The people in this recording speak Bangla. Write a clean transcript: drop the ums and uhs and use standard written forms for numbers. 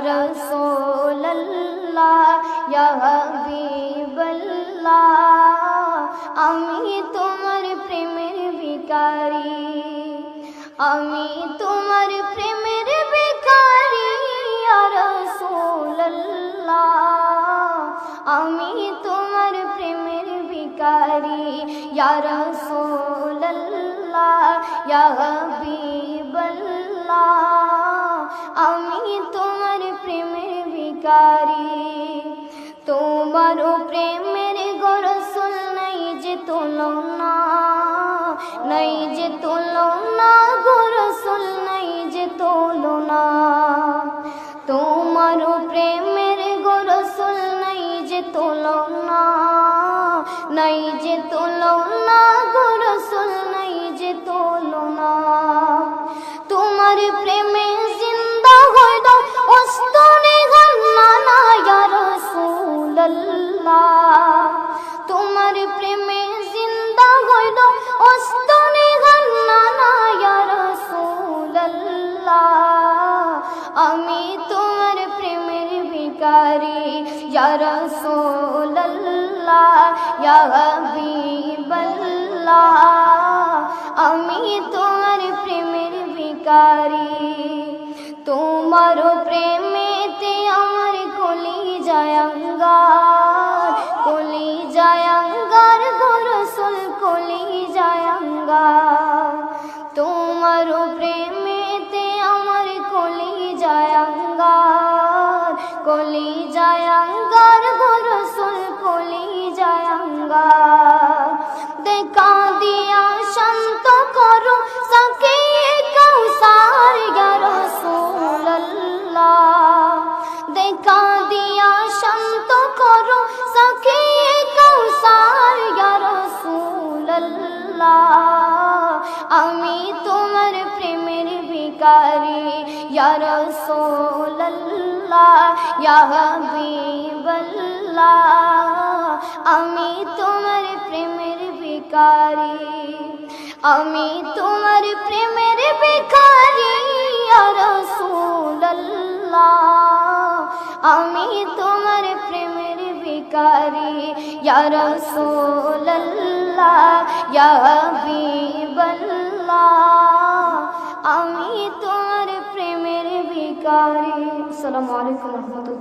রাসূলুল্লাহ ইয়া হাবিবাল্লাহ আমি তোমার প্রেমের ভিখারি আমি তোমার প্রেমের ভিখারি ইয়া রাসূলুল্লাহ আমি তোমার প্রেমের ভিখারি ইয়া রাসূলুল্লাহ ইয়া হাবিবাল্লাহ আমি তোমার প্রেমের ভিখারি তোমার প্রেমের গো রাসূল নাই যে তুলনা নাই যে তুলনা গো রাসূল নাই যে তুলনা তোমার প্রেমের গো রাসূল নাই যে তুলনা নাই যে তুলনা গো রাসূল নাই যে তুলনা তোমার প্রেমে জিন্দা হইল ওস্তনে গান্না ইয়া রাসূলুল্লাহ তোমার প্রেমে জিন্দা হইল ওস্তনে গান্না ইয়া রাসূলুল্লাহ আমি তোমার প্রেমের ভিখারি ইয়া রাসূলুল্লাহ ইয়া হাবিবাল্লাহ আমি তোমার প্রেমের ভিখারি তোমার প্রেমেতে আমার কলিজায় আঙ্গার গো রাসূল কলিজায় আঙ্গার তোমার প্রেমেতে আমার কলিজায় আঙ্গার গো রাসূল কলিজায় আঙ্গার দেখা দিয়া শান্ত করো সাকিয়ে কাউসার ইয়া রাসূলুল্লাহ দেখা দিয়া শান্ত করো সাকিয়ে কাউসার ইয়া রাসূলুল্লাহ আমি তোমার প্রেমের ভিখারি ইয়া রাসূলুল্লাহ ইয়া হাবিবাল্লাহ আমি তোমার প্রেমের ভিখারি আমি তোমার প্রেমের ভিখারি ইয়া রাসূলুল্লাহ আমি তোমার প্রেমের ভিখারি ইয়া রাসূলুল্লাহ ইয়া হাবিবাল্লাহ আমি তোমার প্রেমের ভিখারি। আসসালামু আলাইকুম ওয়া রাহমাতুল্লাহ।